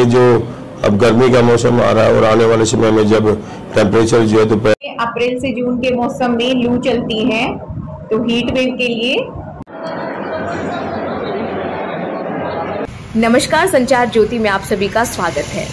ये जो अब गर्मी का मौसम आ रहा है और आने वाले समय में जब टेम्परेचर जो है दोपहर अप्रैल से जून के मौसम में लू चलती है, तो हीट वेव के लिए नमस्कार, संचार ज्योति में आप सभी का स्वागत है।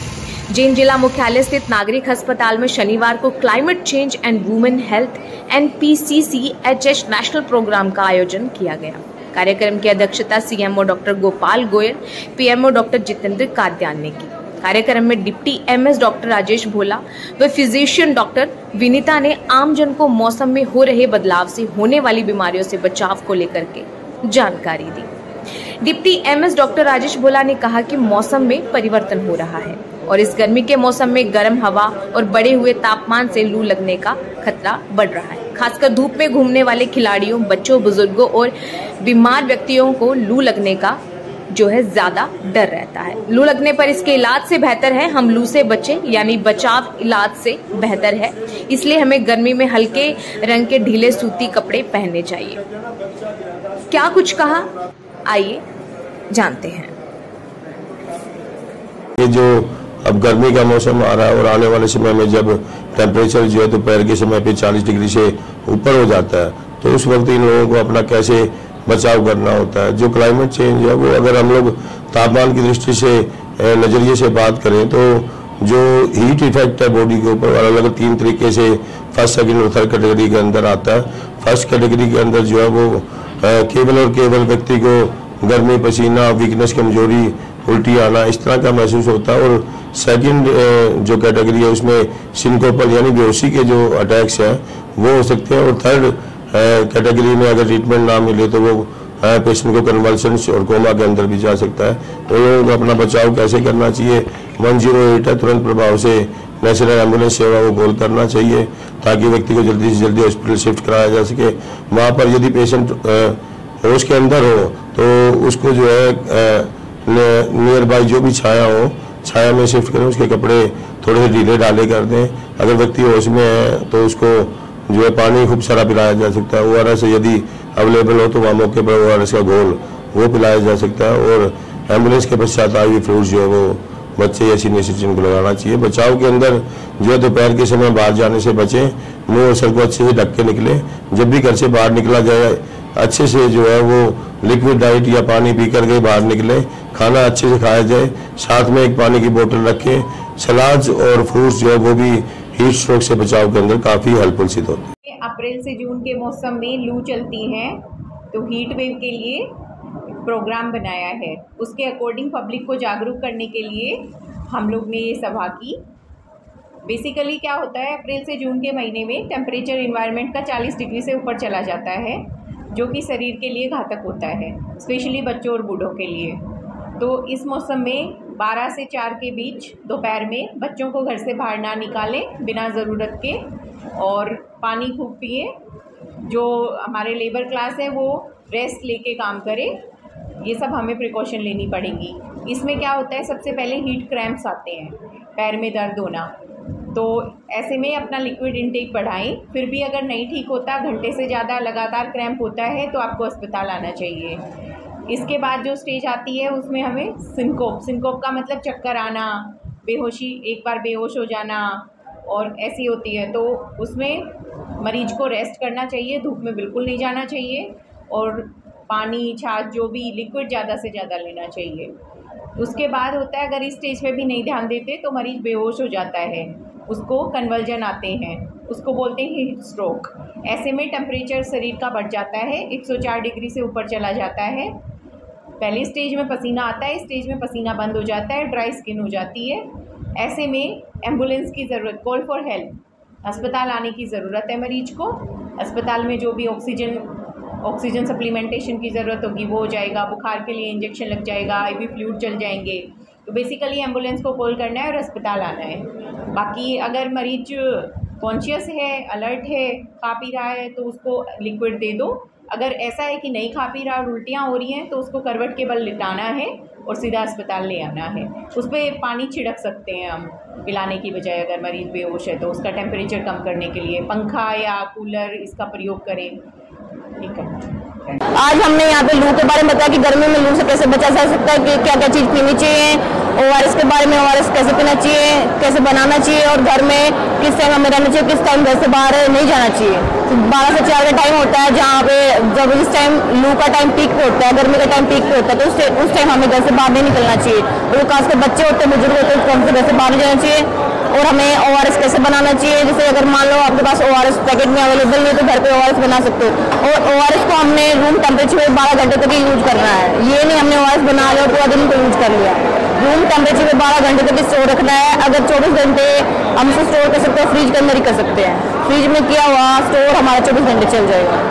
जींद जिला मुख्यालय स्थित नागरिक अस्पताल में शनिवार को climate change and women health NPCCHH national programme का आयोजन किया गया। कार्यक्रम की अध्यक्षता CMO doctor Gopal Goyal, PMO doctor Jitendra Kadyan ने की। कार्यक्रम में deputy MS doctor Rajesh Bhola व फिजिशियन डॉक्टर विनीता ने आमजन को मौसम में हो रहे बदलाव से होने वाली बीमारियों से बचाव को लेकर के जानकारी दी। डिप्टी MS डॉक्टर राजेश भोला ने कहा कि मौसम में परिवर्तन हो रहा है और इस गर्मी के मौसम में गर्म हवा और बढ़े हुए तापमान से लू लगने का खतरा बढ़ रहा है। खासकर धूप में घूमने वाले खिलाड़ियों, बच्चों, बुजुर्गों और बीमार व्यक्तियों को लू लगने का जो है ज्यादा डर रहता है। लू लगने पर इसके इलाज से बेहतर है हम लू से बचें, यानी बचाव इलाज से बेहतर है। इसलिए हमें गर्मी में हल्के रंग के ढीले सूती कपड़े पहनने चाहिए। क्या कुछ कहा, आइए जानते हैं। ये जो अब गर्मी का मौसम आ रहा है और आने वाले समय में जब टेम्परेचर जो है दोपहर के समय पे 40 डिग्री से ऊपर हो जाता है, तो उस वक्त इन लोगों को अपना कैसे बचाव करना होता है। जो क्लाइमेट चेंज है वो अगर हम लोग तापमान की दृष्टि से नजरिए से बात करें तो जो हीट इफेक्ट है बॉडी के ऊपर अलग अलग 3 तरीके से फर्स्ट, सेकंड और थर्ड कैटेगरी के अंदर आता है। फर्स्ट कैटेगरी के अंदर जो है वो केवल और केवल व्यक्ति को गर्मी, पसीना, वीकनेस, कमजोरी, उल्टी आना इस तरह का महसूस होता है। और सेकंड जो कैटेगरी है उसमें सिनकोपल यानी बेहोशी के जो अटैक्स हैं वो हो सकते हैं। और थर्ड कैटेगरी में अगर ट्रीटमेंट ना मिले तो वो पेशेंट को कन्वल्शंस और कोमा के अंदर भी जा सकता है। तो लोगों को अपना बचाव कैसे करना चाहिए, 108 है, तुरंत प्रभाव से नेशनल एम्बुलेंस सेवा को कॉल करना चाहिए ताकि व्यक्ति को जल्दी से जल्दी हॉस्पिटल शिफ्ट कराया जा सके। वहाँ पर यदि पेशेंट होश के अंदर हो तो उसको जो है नियर बाई जो भी छाया हो, छाया में शिफ्ट करें, उसके कपड़े थोड़े से ढीले ढाले कर दें। अगर व्यक्ति होश में है तो उसको जो है पानी खूब सारा पिलाया जा सकता है। ORS यदि अवेलेबल हो तो वहाँ मौके पर ORS का घोल वो पिलाया जा सकता है। और एम्बुलेंस के पश्चात IV फ्लूइड्स जो है वो बच्चे या सीनियर सिटीजन को लगाना चाहिए। बचाव के अंदर जो है दोपहर के समय बाहर जाने से बचें, मुंह और सर को अच्छे से ढक के निकले। जब भी घर से बाहर निकला जाए अच्छे से जो है वो लिक्विड डाइट या पानी पी करके बाहर निकले, खाना अच्छे से खाया जाए, साथ में एक पानी की बोतल रखें। सलाद और फ्रूट्स जो है वो भी हीट स्ट्रोक से बचाव के अंदर काफी हेल्पफुल सिद्ध होते हैं। अप्रैल से जून के मौसम में लू चलती है, तो हीट वेव के लिए प्रोग्राम बनाया है। उसके अकॉर्डिंग पब्लिक को जागरूक करने के लिए हम लोग ने ये सभा की। बेसिकली क्या होता है, अप्रैल से जून के महीने में टेम्परेचर इन्वायरमेंट का 40 डिग्री से ऊपर चला जाता है, जो कि शरीर के लिए घातक होता है, स्पेशली बच्चों और बूढ़ों के लिए। तो इस मौसम में 12 से 4 के बीच दोपहर में बच्चों को घर से बाहर ना निकालें बिना ज़रूरत के, और पानी खूब पिए। जो हमारे लेबर क्लास है वो रेस्ट लेके काम करे। ये सब हमें प्रिकॉशन लेनी पड़ेगी। इसमें क्या होता है, सबसे पहले हीट क्रैम्प्स आते हैं, पैर में दर्द होना। तो ऐसे में अपना लिक्विड इंटेक बढ़ाएं। फिर भी अगर नहीं ठीक होता, घंटे से ज़्यादा लगातार क्रैम्प होता है, तो आपको अस्पताल आना चाहिए। इसके बाद जो स्टेज आती है उसमें हमें सिनकोप का मतलब चक्कर आना, बेहोशी, एक बार बेहोश हो जाना और ऐसी होती है। तो उसमें मरीज को रेस्ट करना चाहिए, धूप में बिल्कुल नहीं जाना चाहिए, और पानी, छाछ, जो भी लिक्विड ज़्यादा से ज़्यादा लेना चाहिए। उसके बाद होता है, अगर इस स्टेज पे भी नहीं ध्यान देते तो मरीज बेहोश हो जाता है, उसको कन्वल्जन आते हैं, उसको बोलते हैं हीट स्ट्रोक। ऐसे में टेम्परेचर शरीर का बढ़ जाता है, 104 डिग्री से ऊपर चला जाता है। पहली स्टेज में पसीना आता है, इस स्टेज में पसीना बंद हो जाता है, ड्राई स्किन हो जाती है। ऐसे में एम्बुलेंस की ज़रूरत, कॉल फॉर हेल्प, अस्पताल आने की ज़रूरत है मरीज को। अस्पताल में जो भी ऑक्सीजन सप्लीमेंटेशन की ज़रूरत होगी वो हो जाएगा, बुखार के लिए इंजेक्शन लग जाएगा, IV फ्लूइड चल जाएंगे। तो बेसिकली एम्बुलेंस को कॉल करना है और अस्पताल आना है। बाकी अगर मरीज कॉन्शियस है, अलर्ट है, खा पी रहा है, तो उसको लिक्विड दे दो। अगर ऐसा है कि नहीं खा पी रहा और उल्टियाँ हो रही हैं, तो उसको करवट के बल लिटाना है और सीधा अस्पताल ले आना है। उस पर पानी छिड़क सकते हैं हम पिलाने की बजाय, अगर मरीज़ बेहोश है तो उसका टेम्परेचर कम करने के लिए पंखा या कूलर इसका प्रयोग करें। ठीक है। आज हमने यहाँ पे लू के बारे में बताया कि गर्मी में लू से कैसे बचा जा सकता है, कि क्या क्या चीज़ पीनी चाहिए, ORS के बारे में, ORS कैसे पीना चाहिए, कैसे बनाना चाहिए, और घर में किस टाइम हमें रहना चाहिए, किस टाइम घर से बाहर नहीं जाना चाहिए। 12 से 4 का टाइम होता है जहाँ पे जब इस टाइम लू का टाइम पीक पे होता है, गर्मी का टाइम पीक पे होता है, तो उस टाइम हमें घर से बाहर नहीं निकलना चाहिए। और खासकर बच्चे होते हैं, बुजुर्ग होते हैं, तो हमसे घर से बाहर नहीं जाना चाहिए। और हमें ORS कैसे बनाना चाहिए, जैसे अगर मान लो आपके पास ORS पैकेट में अवेलेबल नहीं है तो घर पे ORS बना सकते हो। और ORS को हमने रूम टेम्परेचर में 12 घंटे तक ही यूज करना है। ये नहीं हमने ORS बना लिया पूरा दिन को यूज कर लिया। रूम टेम्परेचर में 12 घंटे तक स्टोर रखना है। अगर 24 घंटे हम इसे स्टोर कर सकते हैं, फ्रिज के अंदर ही कर सकते हैं। फ्रिज में किया हुआ स्टोर हमारा 24 घंटे चल जाएगा।